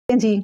جی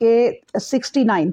69।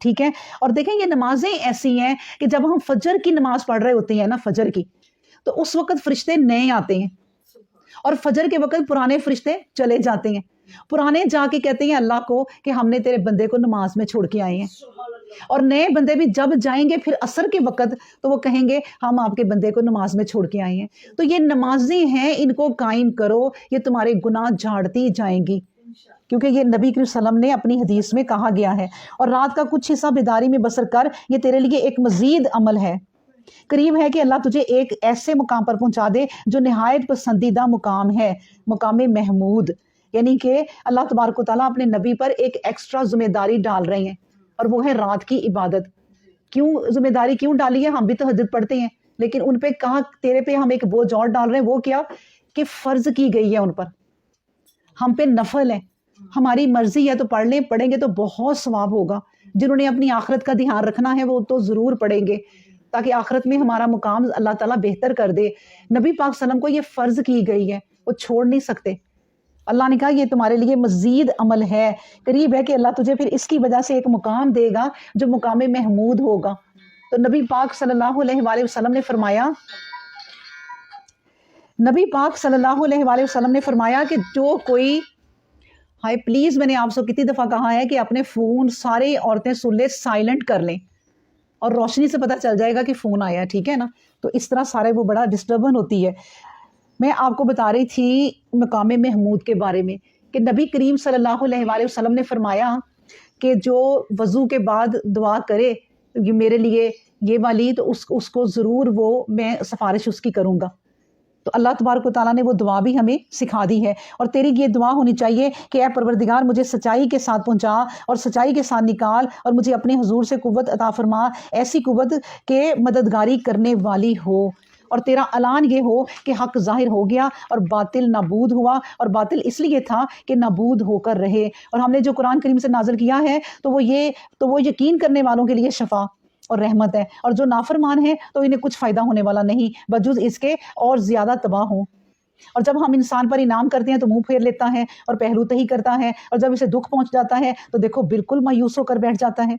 ٹھیک ہے. اور دیکھیں یہ نمازیں ایسی ہیں کہ جب ہم فجر کی نماز پڑھ رہے ہوتے ہیں نا فجر کی, تو اس وقت فرشتے نئے آتے ہیں اور فجر کے وقت پرانے فرشتے چلے جاتے ہیں. پرانے جا کے کہتے ہیں اللہ کو کہ ہم نے تیرے بندے کو نماز میں چھوڑ کے آئے ہیں, اور نئے بندے بھی جب جائیں گے پھر عصر کے وقت تو وہ کہیں گے ہم آپ کے بندے کو نماز میں چھوڑ کے آئے ہیں. تو یہ نمازیں ہیں, ان کو قائم کرو, یہ تمہارے گناہ جھاڑتی جائیں گی, کیونکہ یہ نبی کریم صلی اللہ علیہ وسلم نے اپنی حدیث میں کہا گیا ہے. اور رات کا کچھ حصہ بیداری میں بسر کر, یہ تیرے لیے ایک مزید عمل ہے. قریب ہے کہ اللہ تجھے ایک ایسے مقام پر پہنچا دے جو نہایت پسندیدہ مقام ہے, مقام محمود. یعنی کہ اللہ تبارک و تعالیٰ اپنے نبی پر ایک ایکسٹرا ذمہ داری ڈال رہے ہیں, اور وہ ہے رات کی عبادت. کیوں ذمہ داری کیوں ڈالی ہے؟ ہم بھی تہجد پڑھتے ہیں, لیکن ان پہ کہاں تیرے پہ ہم ایک بوجھ اور ڈال رہے ہیں. وہ کیا کہ فرض کی گئی ہے ان پر, ہم پہ نفل ہے. ہماری مرضی ہے تو پڑھ لیں, پڑھیں گے تو بہت ثواب ہوگا. جنہوں نے اپنی آخرت کا دھیان رکھنا ہے وہ تو ضرور پڑھیں گے, تاکہ آخرت میں ہمارا مقام اللہ تعالیٰ بہتر کر دے. نبی پاک صلی اللہ علیہ وسلم کو یہ فرض کی گئی ہے, وہ چھوڑ نہیں سکتے. اللہ نے کہا یہ تمہارے لیے مزید عمل ہے. قریب ہے کہ اللہ تجھے پھر اس کی وجہ سے ایک مقام دے گا جو مقام محمود ہوگا. تو نبی پاک صلی اللہ علیہ وآلہ وسلم نے فرمایا, نبی پاک صلی اللہ علیہ وآلہ وسلم نے فرمایا کہ جو کوئی, ہائے پلیز میں نے آپ سے کتنی دفعہ کہا ہے کہ اپنے فون سارے عورتیں سن لیں, سائلنٹ کر لیں, اور روشنی سے پتہ چل جائے گا کہ فون آیا ہے, ٹھیک ہے نا. تو اس طرح سارے وہ بڑا ڈسٹربن ہوتی ہے. میں آپ کو بتا رہی تھی مقام محمود کے بارے میں کہ نبی کریم صلی اللہ علیہ وآلہ وسلم نے فرمایا کہ جو وضو کے بعد دعا کرے یہ میرے لیے یہ والی, تو اس کو ضرور وہ میں سفارش اس کی کروں گا. تو اللہ تبارک و تعالیٰ نے وہ دعا بھی ہمیں سکھا دی ہے, اور تیری یہ دعا ہونی چاہیے کہ اے پروردگار مجھے سچائی کے ساتھ پہنچا اور سچائی کے ساتھ نکال, اور مجھے اپنے حضور سے قوت عطا فرما, ایسی قوت کہ مددگاری کرنے والی ہو, اور تیرا اعلان یہ ہو کہ حق ظاہر ہو گیا اور باطل نابود ہوا, اور باطل اس لیے تھا کہ نابود ہو کر رہے. اور ہم نے جو قرآن کریم سے نازل کیا ہے تو وہ یقین کرنے والوں کے لیے شفا اور رحمت ہے, اور جو نافرمان ہیں تو انہیں کچھ فائدہ ہونے والا نہیں بجز اس کے اور زیادہ تباہ ہوں. اور جب ہم انسان پر انعام کرتے ہیں تو منہ پھیر لیتا ہے اور پہلو تہی کرتا ہے, اور جب اسے دکھ پہنچ جاتا ہے تو دیکھو بالکل مایوس ہو کر بیٹھ جاتا ہے.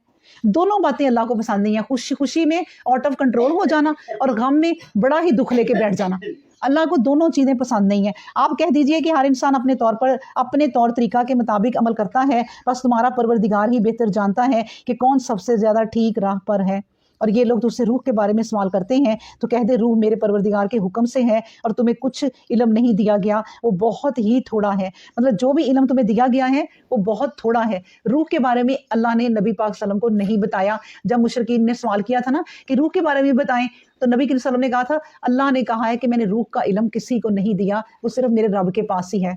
دونوں باتیں اللہ کو پسند نہیں ہیں, خوشی میں آؤٹ آف کنٹرول ہو جانا اور غم میں بڑا ہی دکھ لے کے بیٹھ جانا. اللہ کو دونوں چیزیں پسند نہیں ہیں. آپ کہہ دیجئے کہ ہر انسان اپنے طور طریقہ کے مطابق عمل کرتا ہے, بس تمہارا پروردگار ہی بہتر جانتا ہے کہ کون سب سے زیادہ ٹھیک راہ پر ہے. اور یہ لوگ تجھ سے روح کے بارے میں سوال کرتے ہیں تو کہہ دے روح میرے پروردگار کے حکم سے ہے, اور تمہیں کچھ علم نہیں دیا گیا, وہ بہت ہی تھوڑا ہے. مطلب جو بھی علم تمہیں دیا گیا ہے وہ بہت تھوڑا ہے. روح کے بارے میں اللہ نے نبی پاک صلی اللہ علیہ وسلم کو نہیں بتایا. جب مشرکین نے سوال کیا تھا نا کہ روح کے بارے میں بتائیں, تو نبی کریم صلی اللہ علیہ وسلم نے کہا تھا اللہ نے کہا ہے کہ میں نے روح کا علم کسی کو نہیں دیا, وہ صرف میرے رب کے پاس ہی ہے.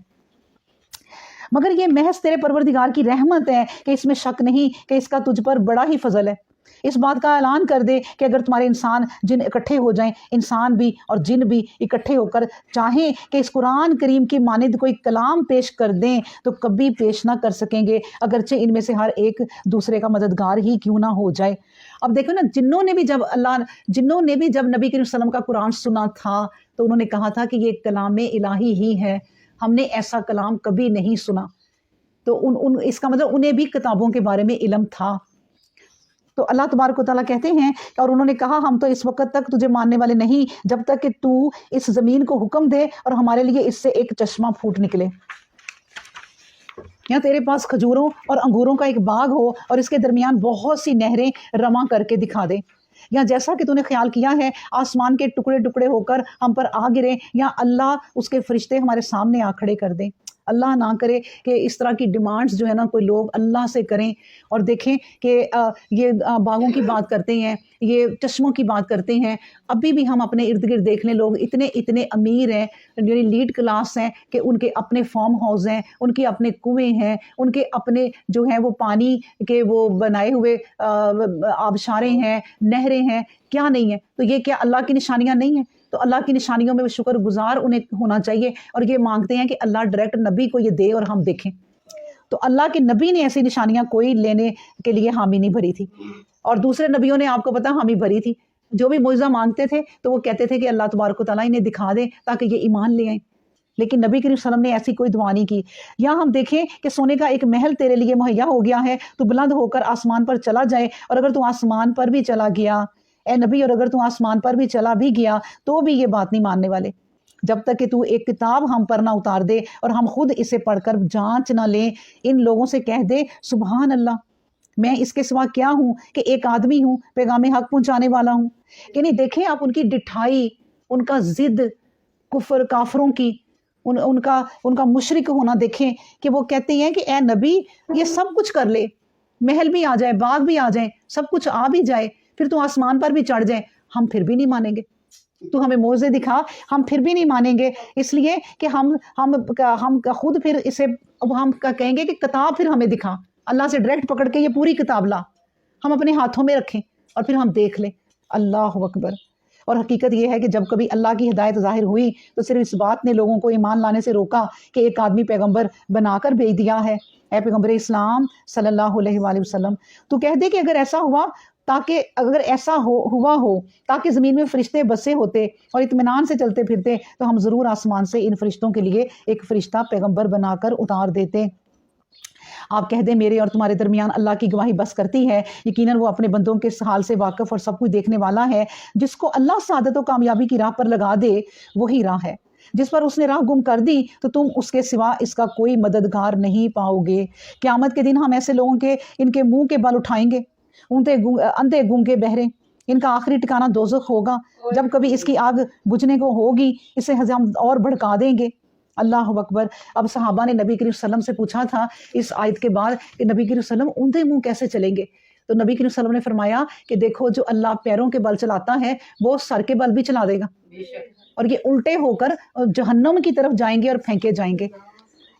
مگر یہ محض تیرے پروردگار کی رحمت ہے کہ اس میں شک نہیں کہ اس کا تجھ پر بڑا ہی فضل ہے. اس بات کا اعلان کر دے کہ اگر تمہارے انسان جن اکٹھے ہو جائیں, انسان بھی اور جن بھی اکٹھے ہو کر چاہیں کہ اس قرآن کریم کی مانند کوئی کلام پیش کر دیں تو کبھی پیش نہ کر سکیں گے, اگرچہ ان میں سے ہر ایک دوسرے کا مددگار ہی کیوں نہ ہو جائے. اب دیکھو نا, جنوں نے بھی جب نبی کریم صلی اللہ علیہ وسلم کا قرآن سنا تھا تو انہوں نے کہا تھا کہ یہ کلام الہی ہی ہے, ہم نے ایسا کلام کبھی نہیں سنا. تو اس کا مطلب انہیں بھی کتابوں کے بارے میں علم تھا. تو اللہ تبارک و تعالیٰ کہتے ہیں اور انہوں نے کہا ہم تو اس وقت تک تجھے ماننے والے نہیں جب تک کہ تو اس زمین کو حکم دے اور ہمارے لیے اس سے ایک چشمہ پھوٹ نکلے, یا تیرے پاس کھجوروں اور انگوروں کا ایک باغ ہو اور اس کے درمیان بہت سی نہریں رواں کر کے دکھا دے, یا جیسا کہ تو نے خیال کیا ہے آسمان کے ٹکڑے ٹکڑے ہو کر ہم پر آ گرے, یا اللہ اس کے فرشتے ہمارے سامنے آ کھڑے کر دیں. اللہ نہ کرے کہ اس طرح کی ڈیمانڈز جو ہے نا کوئی لوگ اللہ سے کریں اور دیکھیں کہ یہ باغوں کی بات کرتے ہیں, یہ چشموں کی بات کرتے ہیں. ابھی بھی ہم اپنے ارد گرد دیکھ لیں لوگ اتنے امیر ہیں, یعنی لیڈ کلاس ہیں کہ ان کے اپنے فارم ہاؤس ہیں, ان کے اپنے کنویں ہیں, ان کے اپنے جو ہیں وہ پانی کے وہ بنائے ہوئے آبشاریں ہیں, نہریں ہیں, کیا نہیں ہے. تو یہ کیا اللہ کی نشانیاں نہیں ہیں؟ تو اللہ کی نشانیوں میں شکر گزار انہیں ہونا چاہیے, اور یہ مانگتے ہیں کہ اللہ ڈائریکٹ نبی کو یہ دے اور ہم دیکھیں. تو اللہ کے نبی نے ایسی نشانیاں کوئی لینے کے لیے حامی نہیں بھری تھی, اور دوسرے نبیوں نے آپ کو پتا حامی بھری تھی. جو بھی معجزہ مانگتے تھے تو وہ کہتے تھے کہ اللہ تبارک و تعالیٰ انہیں دکھا دے تاکہ یہ ایمان لے آئیں. لیکن نبی کریم صلی اللہ علیہ وسلم نے ایسی کوئی دعا نہیں کی۔ یہاں ہم دیکھیں کہ سونے کا ایک محل تیرے لیے مہیا ہو گیا ہے، تو بلند ہو کر آسمان پر چلا جائے، اور اگر تو آسمان پر بھی چلا گیا اے نبی، اور اگر تو آسمان پر بھی چلا بھی گیا تو بھی یہ بات نہیں ماننے والے، جب تک کہ تو ایک کتاب ہم پر نہ اتار دے اور ہم خود اسے پڑھ کر جانچ نہ لیں۔ ان لوگوں سے کہہ دے سبحان اللہ، میں اس کے سوا کیا ہوں کہ ایک آدمی ہوں، پیغام حق پہنچانے والا ہوں۔ یعنی دیکھیں آپ ان کی ڈٹھائی، ان کا ضد کفر کافروں کی، ان کا مشرک ہونا دیکھیں کہ وہ کہتے ہیں کہ اے نبی یہ سب کچھ کر لے، محل بھی آ جائے، باغ بھی آ جائیں، سب کچھ آ بھی جائے، پھر تو آسمان پر بھی چڑھ جائیں، ہم پھر بھی نہیں مانیں گے، تو ہمیں موعظے دکھا، ہم پھر بھی نہیں مانیں گے، اس لیے کہ ہم خود پھر اسے ہم کہیں گے کہ کتاب پھر ہمیں دکھا، اللہ سے ڈائریکٹ پکڑ کے یہ پوری کتاب لا، ہم اپنے ہاتھوں میں رکھیں اور پھر ہم دیکھ لیں۔ اللہ اکبر۔ اور حقیقت یہ ہے کہ جب کبھی اللہ کی ہدایت ظاہر ہوئی تو صرف اس بات نے لوگوں کو ایمان لانے سے روکا کہ ایک آدمی پیغمبر بنا کر بھیج دیا ہے، اے پیغمبر اسلام صلی اللہ علیہ وآلہ وسلم، تو کہہ دے کہ اگر ایسا ہوا تاکہ زمین میں فرشتے بسے ہوتے اور اطمینان سے چلتے پھرتے تو ہم ضرور آسمان سے ان فرشتوں کے لیے ایک فرشتہ پیغمبر بنا کر اتار دیتے۔ آپ کہہ دیں میرے اور تمہارے درمیان اللہ کی گواہی بس کرتی ہے، یقیناً وہ اپنے بندوں کے حال سے واقف اور سب کچھ دیکھنے والا ہے۔ جس کو اللہ سعادت و کامیابی کی راہ پر لگا دے وہی راہ ہے، جس پر اس نے راہ گم کر دی تو تم اس کے سوا اس کا کوئی مددگار نہیں پاؤ گے۔ قیامت کے دن ہم ایسے لوگوں کے ان کے منہ کے بل اٹھائیں گے، اندھے گونگے بہرے، ان کا آخری ٹھکانہ دوزخ ہوگا، جب کبھی اس کی آگ بجھنے کو ہوگی اسے ہم اور بھڑکا دیں گے۔ اللہ اکبر۔ اب صحابہ نے نبی کریم صلی اللہ علیہ وسلم سے پوچھا تھا اس آیت کے بعد کہ نبی کریم صلی اللہ علیہ وسلم اندھے منہ کیسے چلیں گے؟ تو نبی کریم صلی اللہ علیہ وسلم نے فرمایا کہ دیکھو جو اللہ پیروں کے بل چلاتا ہے وہ سر کے بل بھی چلا دے گا، اور یہ الٹے ہو کر جہنم کی طرف جائیں گے اور پھینکے جائیں گے۔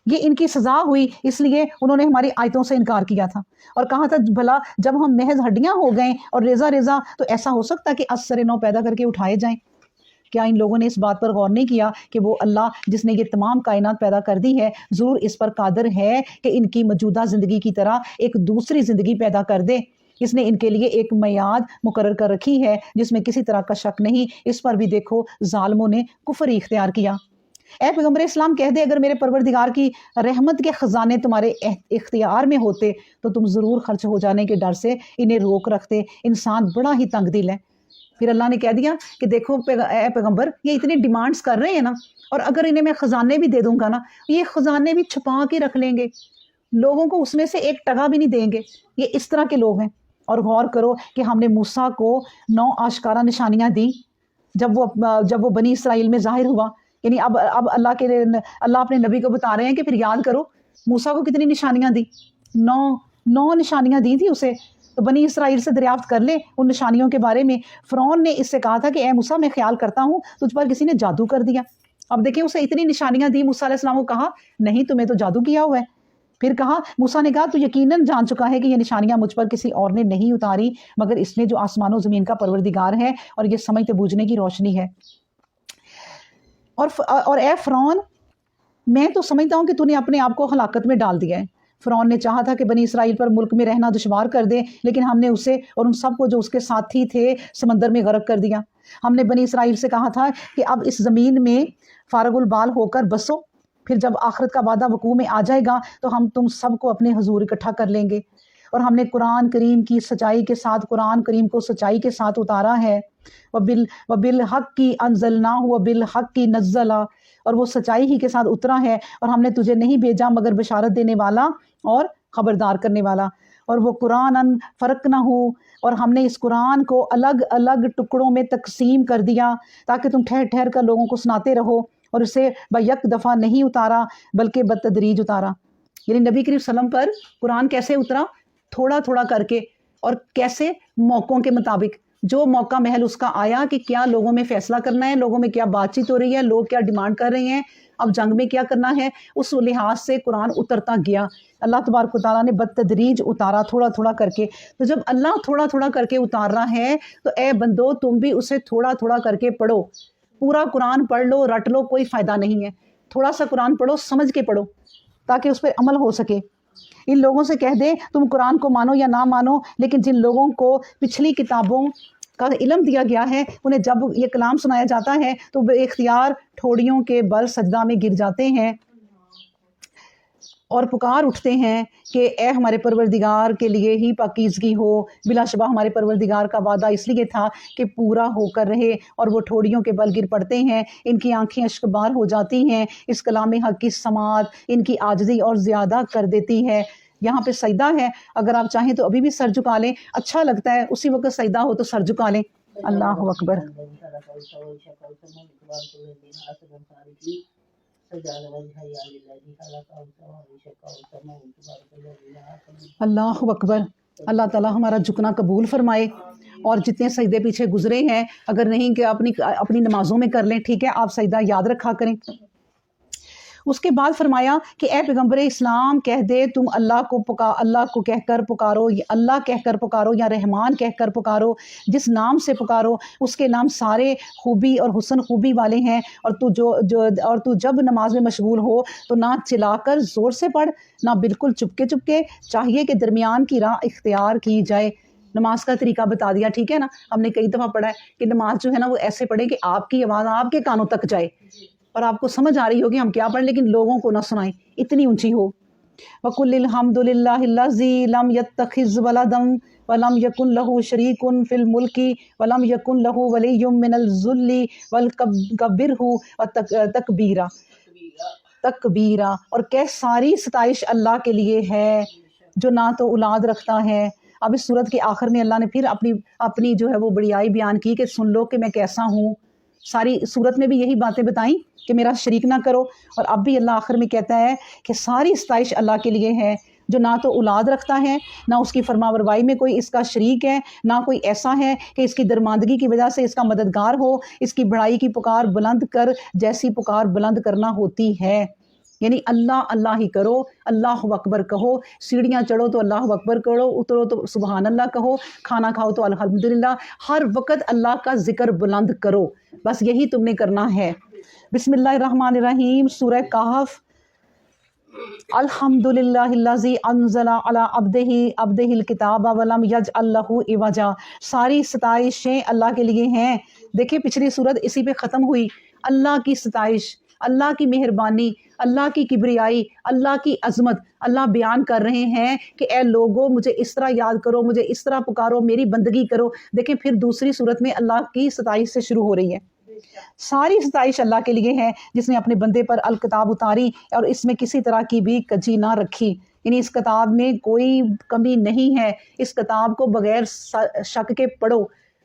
یہ ان کی سزا ہوئی، اس لیے انہوں نے ہماری آیتوں سے انکار کیا تھا اور کہا تھا بھلا جب ہم محض ہڈیاں ہو گئے اور ریزہ ریزہ تو ایسا ہو سکتا کہ از سر نو پیدا کر کے اٹھائے جائیں؟ کیا ان لوگوں نے اس بات پر غور نہیں کیا کہ وہ اللہ جس نے یہ تمام کائنات پیدا کر دی ہے ضرور اس پر قادر ہے کہ ان کی موجودہ زندگی کی طرح ایک دوسری زندگی پیدا کر دے؟ اس نے ان کے لیے ایک میعاد مقرر کر رکھی ہے جس میں کسی طرح کا شک نہیں، اس پر بھی دیکھو ظالموں نے کفر اختیار کیا۔ اے پیغمبر اسلام کہہ دے اگر میرے پروردگار کی رحمت کے خزانے تمہارے اختیار میں ہوتے تو تم ضرور خرچ ہو جانے کے ڈر سے انہیں روک رکھتے، انسان بڑا ہی تنگ دل ہے۔ پھر اللہ نے کہہ دیا کہ دیکھو اے پیغمبر یہ اتنی ڈیمانڈز کر رہے ہیں نا، اور اگر انہیں میں خزانے بھی دے دوں گا نا یہ خزانے بھی چھپا کے رکھ لیں گے، لوگوں کو اس میں سے ایک ٹگا بھی نہیں دیں گے، یہ اس طرح کے لوگ ہیں۔ اور غور کرو کہ ہم نے موسیٰ کو 9 آشکارا نشانیاں دی جب وہ بنی اسرائیل میں ظاہر ہوا، یعنی اب اللہ اپنے نبی کو بتا رہے ہیں کہ پھر یاد کرو موسیٰ کو کتنی نشانیاں دی، 9 نشانیاں دی تھی اسے، تو بنی اسرائیل سے دریافت کر لے ان نشانیوں کے بارے میں۔ فرعون نے اس سے کہا تھا کہ اے موسیٰ میں خیال کرتا ہوں تجھ پر کسی نے جادو کر دیا۔ اب دیکھیں اسے اتنی نشانیاں دی، موسیٰ علیہ السلام کو کہا نہیں تمہیں تو جادو کیا ہوا ہے۔ پھر کہا موسیٰ نے کہا تو یقیناً جان چکا ہے کہ یہ نشانیاں مجھ پر کسی اور نے نہیں اتاری مگر اس نے جو آسمان و زمین کا پروردگار ہے، اور یہ سمجھتے بوجھنے کی روشنی ہے۔ اور اے فرعون میں تو سمجھتا ہوں کہ تو نے اپنے آپ کو ہلاکت میں ڈال دیا ہے۔ فرعون نے چاہا تھا کہ بنی اسرائیل پر ملک میں رہنا دشوار کر دے، لیکن ہم نے اسے اور ان سب کو جو اس کے ساتھی تھے سمندر میں غرق کر دیا۔ ہم نے بنی اسرائیل سے کہا تھا کہ اب اس زمین میں فارغ البال ہو کر بسو، پھر جب آخرت کا وعدہ وقوع میں آ جائے گا تو ہم تم سب کو اپنے حضور اکٹھا کر لیں گے۔ اور ہم نے قرآن کریم کی سچائی کے ساتھ قرآن کریم کو سچائی کے ساتھ اتارا ہے، وَبِالْحَقِّ أَنزَلْنَاهُ وَبِالْحَقِّ نَزَّلَ، اور وہ سچائی ہی کے ساتھ اترا ہے، اور ہم نے تجھے نہیں بھیجا مگر بشارت دینے والا اور خبردار کرنے والا۔ اور وہ قرآن فرقناہ، اور ہم نے اس قرآن کو الگ الگ ٹکڑوں میں تقسیم کر دیا تاکہ تم ٹھہر ٹھہر کر لوگوں کو سناتے رہو، اور اسے بیک دفعہ نہیں اتارا بلکہ بتدریج اتارا۔ یعنی نبی کریم صلی اللہ علیہ وسلم پر قرآن کیسے اترا؟ تھوڑا تھوڑا کر کے، اور کیسے؟ موقعوں کے مطابق، جو موقع محل اس کا آیا کہ کیا لوگوں میں فیصلہ کرنا ہے، لوگوں میں کیا بات چیت ہو رہی ہے، لوگ کیا ڈیمانڈ کر رہے ہیں، اب جنگ میں کیا کرنا ہے، اس لحاظ سے قرآن اترتا گیا۔ اللہ تبارک و تعالیٰ نے بتدریج اتارا، تھوڑا تھوڑا کر کے۔ تو جب اللہ تھوڑا تھوڑا کر کے اتار رہا ہے تو اے بندو تم بھی اسے تھوڑا تھوڑا کر کے پڑھو۔ پورا قرآن پڑھ لو رٹ لو کوئی فائدہ نہیں ہے، تھوڑا سا قرآن پڑھو، سمجھ کے پڑھو تاکہ اس پہ عمل ہو سکے۔ ان لوگوں سے کہہ دے تم قرآن کو مانو یا نہ مانو، لیکن جن لوگوں کو پچھلی کتابوں کا علم دیا گیا ہے، انہیں جب یہ کلام سنایا جاتا ہے تو بے اختیار ٹھوڑیوں کے بل سجدہ میں گر جاتے ہیں اور پکار اٹھتے ہیں کہ اے ہمارے پروردگار کے لیے ہی پاکیزگی ہو، بلا شبہ ہمارے پروردگار کا وعدہ اس لیے تھا کہ پورا ہو کر رہے، اور وہ ٹھوڑیوں کے بل گر پڑتے ہیں، ان کی آنکھیں اشکبار ہو جاتی ہیں، اس کلام حق کی سماعت ان کی عاجزی اور زیادہ کر دیتی ہے۔ یہاں پہ سجدہ ہے، اگر آپ چاہیں تو ابھی بھی سر جھکا لیں، اچھا لگتا ہے اسی وقت سجدہ ہو تو سر جھکا لیں۔ اللہ اکبر۔ اللہ اکبر۔ اللہ تعالیٰ ہمارا جھکنا قبول فرمائے، اور جتنے سجدے پیچھے گزرے ہیں اگر نہیں کہ اپنی نمازوں میں کر لیں، ٹھیک ہے، آپ سجدہ یاد رکھا کریں۔ اس کے بعد فرمایا کہ اے پیغمبر اسلام کہہ دے تم اللہ کو کہہ کر پکارو، اللہ کہہ کر پکارو یا رحمان کہہ کر پکارو، جس نام سے پکارو اس کے نام سارے خوبی اور حسن خوبی والے ہیں، اور تو جب نماز میں مشغول ہو تو نہ چلا کر زور سے پڑھ، نہ بالکل چپکے، چاہیے کہ درمیان کی راہ اختیار کی جائے۔ نماز کا طریقہ بتا دیا، ٹھیک ہے نا، ہم نے کئی دفعہ پڑھا ہے کہ نماز جو ہے نا وہ ایسے پڑھے کہ آپ کی آواز آپ کے کانوں تک جائے اور آپ کو سمجھ آ رہی ہوگی ہم کیا پڑھیں، لیکن لوگوں کو نہ سنائیں، اتنی اونچی ہو۔ وَقُلِ الْحَمْدُ لِلَّهِ الَّذِي لَمْ يَتَّخِذْ وَلَدًا وَلَمْ يَكُنْ لَهُ شَرِيكٌ فِي الْمُلْكِ وَلَمْ يَكُنْ لَهُ وَلِيٌّ مِّنَ الذُّلِّ وَكَبِّرْهُ تکبیرا۔ اور کہ ساری ستائش اللہ کے لیے ہے جو نہ تو اولاد رکھتا ہے۔ اب اس صورت کے آخر میں اللہ نے پھر اپنی جو ہے وہ بڑیائی بیان کی کہ سن لو کہ میں کیسا ہوں۔ ساری صورت میں بھی یہی باتیں بتائیں کہ میرا شریک نہ کرو، اور اب بھی اللہ آخر میں کہتا ہے کہ ساری ستائش اللہ کے لیے ہے جو نہ تو اولاد رکھتا ہے، نہ اس کی فرمانبرداری میں کوئی اس کا شریک ہے، نہ کوئی ایسا ہے کہ اس کی درماندگی کی وجہ سے اس کا مددگار ہو۔ اس کی بڑائی کی پکار بلند کر جیسی پکار بلند کرنا ہوتی ہے، یعنی اللہ اللہ ہی کرو، اللہ اکبر کہو، سیڑھیاں چڑھو تو اللہ اکبر کرو، اترو تو سبحان اللہ کہو، کھانا کھاؤ تو الحمدللہ، ہر وقت اللہ کا ذکر بلند کرو، بس یہی تم نے کرنا ہے۔ بسم اللہ الرحمن الرحیم، سورہ کہف۔ الحمدللہ الذی انزل علی عبدہ الکتاب ولم یجعل لہ عوجا۔ ساری ستائشیں اللہ کے لیے ہیں۔ دیکھیں پچھلی سورت اسی پہ ختم ہوئی، اللہ کی ستائش، اللہ کی مہربانی، اللہ کی کبریائی، اللہ کی عظمت اللہ بیان کر رہے ہیں کہ اے لوگو مجھے اس طرح یاد کرو، مجھے اس طرح پکارو، میری بندگی کرو۔ دیکھیں پھر دوسری صورت میں اللہ کی ستائش سے شروع ہو رہی ہے۔ ساری ستائش اللہ کے لیے ہے جس نے اپنے بندے پر الکتاب اتاری اور اس میں کسی طرح کی بھی کجی نہ رکھی، یعنی اس کتاب میں کوئی کمی نہیں ہے۔ اس کتاب کو بغیر شک کے پڑھو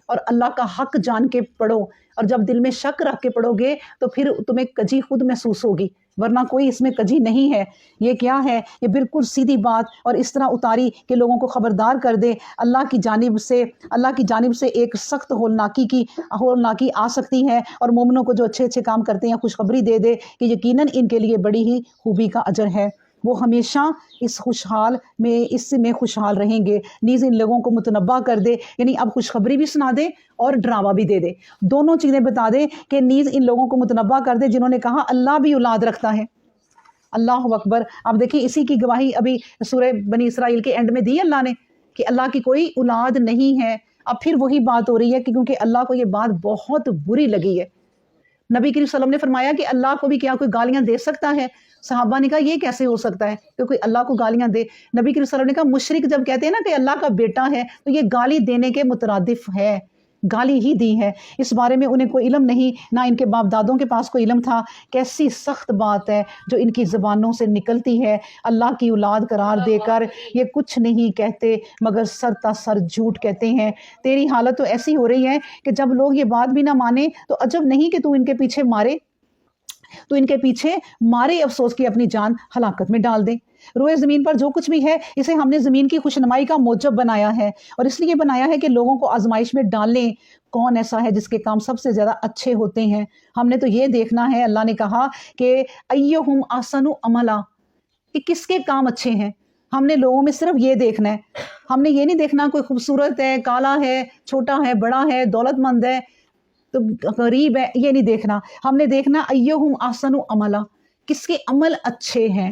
اور اللہ کا حق جان کے پڑھو، اور جب دل میں شک رکھ کے پڑھو گے تو پھر تمہیں کجی خود محسوس ہوگی، ورنہ کوئی اس میں کجی نہیں ہے۔ یہ کیا ہے؟ یہ بالکل سیدھی بات، اور اس طرح اتاری کہ لوگوں کو خبردار کر دے اللہ کی جانب سے ایک سخت ہولناکی آ سکتی ہے، اور مومنوں کو جو اچھے اچھے کام کرتے ہیں خوشخبری دے دے کہ یقیناً ان کے لیے بڑی ہی خوبی کا اجر ہے، وہ ہمیشہ اس میں خوشحال رہیں گے۔ نیز ان لوگوں کو متنبہ کر دے، یعنی اب خوشخبری بھی سنا دے اور ڈراوا بھی دے دے، دونوں چیزیں بتا دے کہ نیز ان لوگوں کو متنبہ کر دے جنہوں نے کہا اللہ بھی اولاد رکھتا ہے۔ اللہ اکبر۔ اب دیکھیں اسی کی گواہی ابھی سورہ بنی اسرائیل کے اینڈ میں دی اللہ نے کہ اللہ کی کوئی اولاد نہیں ہے۔ اب پھر وہی بات ہو رہی ہے کہ کیونکہ اللہ کو یہ بات بہت بری لگی ہے۔ نبی کریم صلی اللہ علیہ وسلم نے فرمایا کہ اللہ کو بھی کیا کوئی گالیاں دے سکتا ہے؟ صحابہ نے کہا یہ کیسے ہو سکتا ہے کہ کوئی اللہ کو گالیاں دے؟ نبی کریم صلی اللہ علیہ وسلم نے کہا مشرک جب کہتے ہیں نا کہ اللہ کا بیٹا ہے تو یہ گالی دینے کے مترادف ہے، گالی ہی دی ہے۔ اس بارے میں انہیں کوئی علم نہیں، نہ ان کے باپ دادوں کے پاس کوئی علم تھا۔ کیسی سخت بات ہے جو ان کی زبانوں سے نکلتی ہے، اللہ کی اولاد قرار دے کر یہ کچھ نہیں کہتے مگر سر تا سر جھوٹ کہتے ہیں۔ تیری حالت تو ایسی ہو رہی ہے کہ جب لوگ یہ بات بھی نہ مانے تو عجب نہیں کہ تو ان کے پیچھے مارے افسوس کی اپنی جان ہلاکت میں ڈال دے۔ روئے زمین پر جو کچھ بھی ہے اسے ہم نے زمین کی خوشنمائی کا موجب بنایا ہے، اور اس لیے بنایا ہے کہ لوگوں کو آزمائش میں ڈالیں کون ایسا ہے جس کے کام سب سے زیادہ اچھے ہوتے ہیں۔ ہم نے تو یہ دیکھنا ہے، اللہ نے کہا کہ ایہم احسن عملا، کہ کس کے کام اچھے ہیں۔ ہم نے لوگوں میں صرف یہ دیکھنا ہے، ہم نے یہ نہیں دیکھنا کوئی خوبصورت ہے، کالا ہے، چھوٹا ہے، بڑا ہے، دولت مند ہے تو غریب ہے، یہ نہیں دیکھنا۔ ہم نے دیکھنا ایہم احسن عملا، کس کے عمل اچھے ہیں۔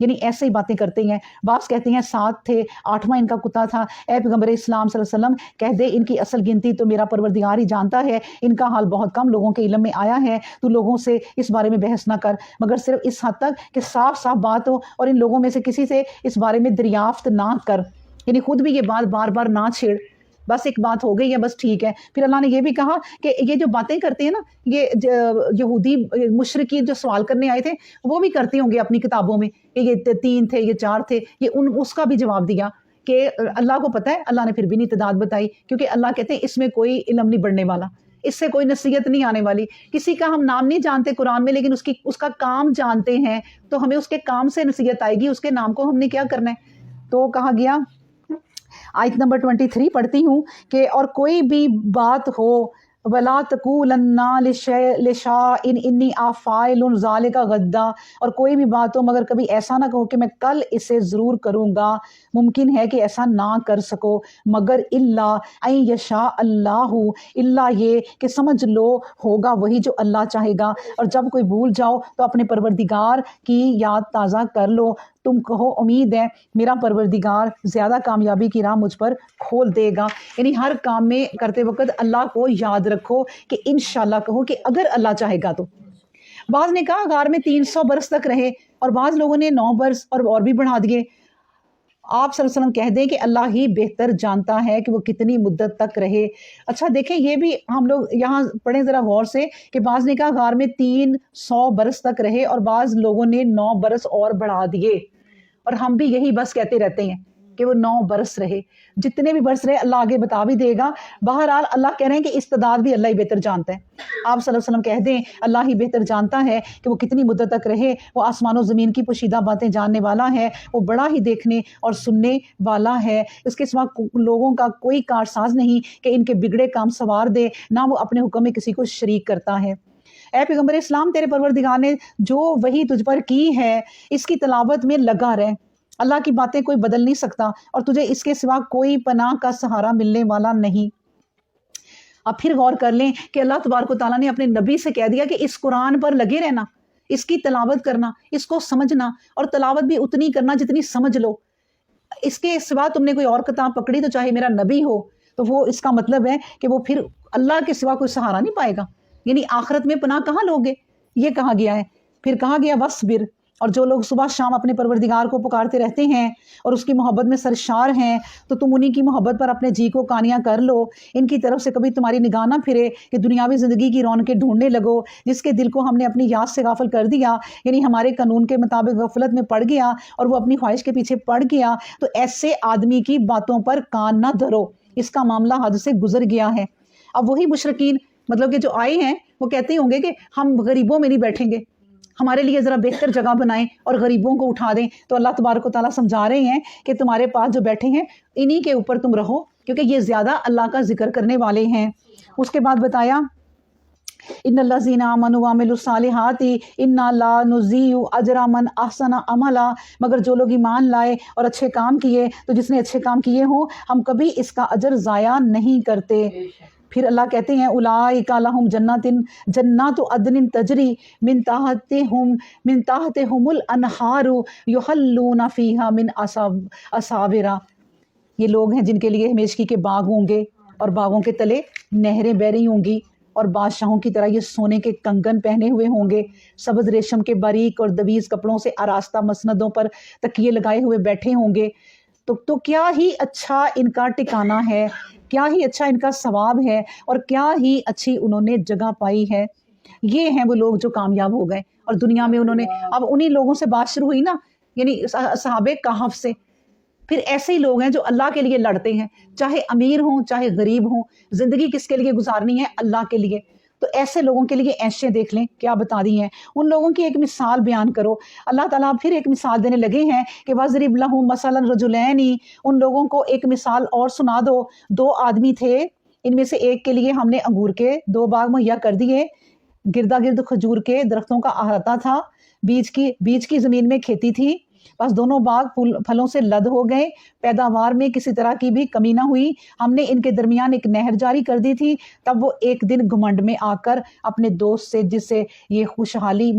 یعنی ایسے ہی باتیں کرتے ہیں. بعض کہتے ہیں 7 تھے 8واں ان کا کتا تھا. اے پیغمبر اسلام صلی اللہ علیہ وسلم کہہ دے ان کی اصل گنتی تو میرا پروردگار ہی جانتا ہے, ان کا حال بہت کم لوگوں کے علم میں آیا ہے, تو لوگوں سے اس بارے میں بحث نہ کر مگر صرف اس حد تک کہ صاف صاف بات ہو, اور ان لوگوں میں سے کسی سے اس بارے میں دریافت نہ کر, یعنی خود بھی یہ بات بار بار نہ چھیڑ, بس ایک بات ہو گئی ہے بس ٹھیک ہے. پھر اللہ نے یہ بھی کہا کہ یہ جو باتیں کرتے ہیں نا, یہ یہودی مشرکین جو سوال کرنے آئے تھے وہ بھی کرتے ہوں گے اپنی کتابوں میں کہ یہ 3 تھے یہ 4 تھے, یہ اس کا بھی جواب دیا کہ اللہ کو پتہ ہے. اللہ نے پھر بھی نہیں تعداد بتائی, کیونکہ اللہ کہتے ہیں اس میں کوئی علم نہیں بڑھنے والا, اس سے کوئی نصیحت نہیں آنے والی. کسی کا ہم نام نہیں جانتے قرآن میں, لیکن اس کا کام جانتے ہیں, تو ہمیں اس کے کام سے نصیحت آئے گی, اس کے نام کو ہم نے کیا کرنا ہے. تو کہا گیا آیت نمبر 23 پڑھتی ہوں کہ اور کوئی بھی بات ہو وَلَا تَقُولَنَّ لِشَيْءٍ إِنِّي فَاعِلٌ ذَلِكَ غَدًّا, اور کوئی بھی بات ہو مگر کبھی ایسا نہ کہو کہ میں کل اسے ضرور کروں گا, ممکن ہے کہ ایسا نہ کر سکو مگر الا ان یشاء اللہ, الا یہ کہ سمجھ لو ہوگا وہی جو اللہ چاہے گا. اور جب کوئی بھول جاؤ تو اپنے پروردگار کی یاد تازہ کر لو, تم کہو امید ہے میرا پروردگار زیادہ کامیابی کی راہ مجھ پر کھول دے گا. یعنی ہر کام میں کرتے وقت اللہ کو یاد رکھو کہ انشاءاللہ کہو کہ اگر اللہ چاہے گا تو. بعض نے کہا غار میں 300 برس تک رہے, اور بعض لوگوں نے 9 برس اور بھی بڑھا دیے. آپ صلی اللہ علیہ وسلم کہہ دیں کہ اللہ ہی بہتر جانتا ہے کہ وہ کتنی مدت تک رہے. اچھا دیکھیں یہ بھی ہم لوگ یہاں پڑھیں ذرا غور سے کہ بعض نے کہا غار میں 300 برس تک رہے, اور بعض لوگوں نے 9 برس اور بڑھا دیے, اور ہم بھی یہی بس کہتے رہتے ہیں کہ وہ 9 برس رہے. جتنے بھی برس رہے اللہ آگے بتا بھی دے گا. بہرحال اللہ کہہ رہے ہیں کہ استعداد بھی اللہ ہی بہتر جانتا ہے. آپ صلی اللہ علیہ وسلم کہہ دیں اللہ ہی بہتر جانتا ہے کہ وہ کتنی مدت تک رہے, وہ آسمان و زمین کی پوشیدہ باتیں جاننے والا ہے, وہ بڑا ہی دیکھنے اور سننے والا ہے. اس کے سوا لوگوں کا کوئی کارساز نہیں کہ ان کے بگڑے کام سنوار دے, نہ وہ اپنے حکم میں کسی کو شریک کرتا ہے. اے پیغمبر اسلام تیرے پروردگار نے جو وحی تجھ پر کی ہے اس کی تلاوت میں لگا رہ, اللہ کی باتیں کوئی بدل نہیں سکتا, اور تجھے اس کے سوا کوئی پناہ کا سہارا ملنے والا نہیں. اب پھر غور کر لیں کہ اللہ تبارک و تعالیٰ نے اپنے نبی سے کہہ دیا کہ اس قرآن پر لگے رہنا, اس کی تلاوت کرنا, اس کو سمجھنا, اور تلاوت بھی اتنی کرنا جتنی سمجھ لو. اس کے سوا تم نے کوئی اور کتاب پکڑی تو چاہے میرا نبی ہو, تو وہ اس کا مطلب ہے کہ وہ پھر اللہ کے سوا کوئی سہارا نہیں پائے گا. یعنی آخرت میں پناہ کہاں لوگے, یہ کہا گیا ہے. پھر کہا گیا وَاصْبِرْ, اور جو لوگ صبح شام اپنے پروردگار کو پکارتے رہتے ہیں اور اس کی محبت میں سرشار ہیں, تو تم انہی کی محبت پر اپنے جی کو کانیاں کر لو. ان کی طرف سے کبھی تمہاری نگاہ نہ پھرے کہ دنیاوی زندگی کی رونقیں ڈھونڈنے لگو, جس کے دل کو ہم نے اپنی یاد سے غافل کر دیا, یعنی ہمارے قانون کے مطابق غفلت میں پڑ گیا اور وہ اپنی خواہش کے پیچھے پڑ گیا. تو ایسے آدمی کی باتوں پر کان نہ دھرو, اس کا معاملہ حد سے گزر گیا ہے. اب وہی مشرکین مطلب کہ جو آئے ہیں وہ کہتے ہوں گے کہ ہم غریبوں میں نہیں بیٹھیں گے, ہمارے لیے ذرا بہتر جگہ بنائیں اور غریبوں کو اٹھا دیں. تو اللہ تبارک و تعالیٰ سمجھا رہے ہیں کہ تمہارے پاس جو بیٹھے ہیں انہی کے اوپر تم رہو, کیونکہ یہ زیادہ اللہ کا ذکر کرنے والے ہیں. اس کے بعد بتایا ان الذین آمنوا وعملوا الصالحات انا لا نضیع اجر من احسن عملا, مگر جو لوگ ایمان لائے اور اچھے کام کیے تو جس نے اچھے کام کیے ہوں ہم کبھی اس کا اجر ضائع نہیں کرتے. پھر اللہ کہتے ہیں اولئک لہم جنات عدن تجری من تحتہم الانہار یحلون فیہا من اساور, یہ لوگ ہیں جن کے لیے ہمیشگی کے باغ ہوں گے اور باغوں کے تلے نہریں بہ رہی ہوں گی, اور بادشاہوں کی طرح یہ سونے کے کنگن پہنے ہوئے ہوں گے, سبز ریشم کے باریک اور دویز کپڑوں سے آراستہ مسندوں پر تکیے لگائے ہوئے بیٹھے ہوں گے. تو کیا ہی اچھا ان کا ٹھکانہ ہے, کیا ہی اچھا ان کا ثواب ہے, اور کیا ہی اچھی انہوں نے جگہ پائی ہے. یہ ہیں وہ لوگ جو کامیاب ہو گئے, اور دنیا میں انہوں نے اب انہی لوگوں سے بات شروع ہوئی نا, یعنی اصحاب کہف سے. پھر ایسے ہی لوگ ہیں جو اللہ کے لیے لڑتے ہیں, چاہے امیر ہوں چاہے غریب ہوں, زندگی کس کے لیے گزارنی ہے, اللہ کے لیے. تو ایسے لوگوں کے لیے عیشیں دیکھ لیں کیا بتا دی ہیں. ان لوگوں کی ایک مثال بیان کرو. اللہ تعالیٰ پھر ایک مثال دینے لگے ہیں کہ وَاضْرِبْ لَهُم مَثَلًا رَجُلَيْنِ, ان لوگوں کو ایک مثال اور سنا دو. 2 آدمی تھے, ان میں سے ایک کے لیے ہم نے انگور کے 2 باغ مہیا کر دیے, گردا گرد کھجور کے درختوں کا احاطہ تھا, بیچ کی زمین میں کھیتی تھی, بس دونوں باغ پھلوں سے لد ہو گئے، پیداوار میں کسی طرح کی بھی کمی نہ ہوئی۔ ہم نے ان کے درمیان ایک نہر جاری کر دی تھی۔ تب وہ ایک دن گھمنڈ میں آ کر اپنے دوست سے جسے یہ خوشحالیاں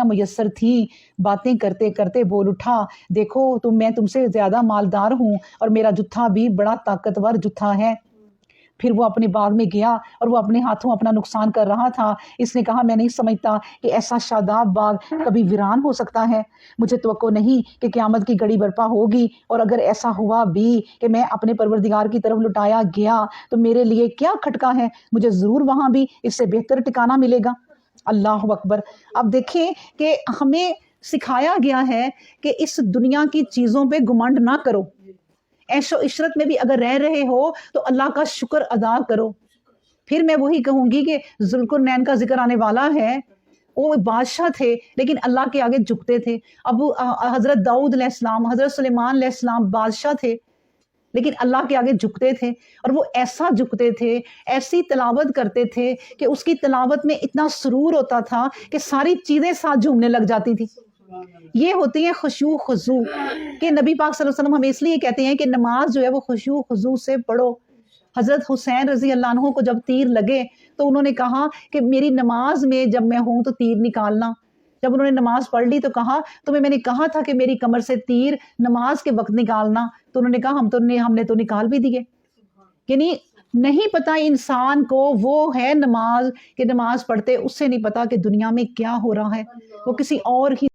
میسر تھیں باتیں کرتے کرتے بول اٹھا، دیکھو میں تم سے زیادہ مالدار ہوں اور میرا جتھا بھی بڑا طاقتور جتھا ہے۔ پھر وہ اپنے باغ میں گیا اور وہ اپنے ہاتھوں اپنا نقصان کر رہا تھا۔ اس نے کہا، میں نہیں سمجھتا کہ ایسا شاداب باغ کبھی ویران ہو سکتا ہے۔ مجھے توقع نہیں کہ قیامت کی گھڑی برپا ہوگی، اور اگر ایسا ہوا بھی کہ میں اپنے پروردگار کی طرف لٹایا گیا تو میرے لیے کیا کھٹکا ہے، مجھے ضرور وہاں بھی اس سے بہتر ٹھکانہ ملے گا۔ اللہ اکبر۔ اب دیکھیں کہ ہمیں سکھایا گیا ہے کہ اس دنیا کی چیزوں پہ گھمنڈ نہ کرو۔ عیش و عشرت میں بھی اگر رہ رہے ہو تو اللہ کا شکر ادا کرو۔ پھر میں وہی کہوں گی کہ ذوالقرنین کا ذکر آنے والا ہے، وہ بادشاہ تھے لیکن اللہ کے آگے جھکتے تھے۔ حضرت داؤد علیہ السلام، حضرت سلیمان علیہ السلام بادشاہ تھے لیکن اللہ کے آگے جھکتے تھے، اور وہ ایسا جھکتے تھے، ایسی تلاوت کرتے تھے کہ اس کی تلاوت میں اتنا سرور ہوتا تھا کہ ساری چیزیں ساتھ جھومنے لگ جاتی تھی۔ یہ ہوتی ہے خشوع خضوع، کہ نبی پاک صلی اللہ علیہ وسلم ہمیں اس لیے کہتے ہیں کہ نماز جو ہے وہ خشوع خضوع سے پڑھو۔ حضرت حسین رضی اللہ عنہ کو جب تیر لگے تو انہوں نے کہا کہ میری نماز میں جب میں ہوں تو تیر نکالنا۔ جب انہوں نے نماز پڑھ لی تو کہا، تمہیں میں نے کہا تھا کہ میری کمر سے تیر نماز کے وقت نکالنا، تو انہوں نے کہا ہم نے تو نکال بھی دیے۔ یعنی نہیں پتا انسان کو وہ ہے نماز، کہ نماز پڑھتے اس سے نہیں پتا کہ دنیا میں کیا ہو رہا ہے، وہ کسی اور ہی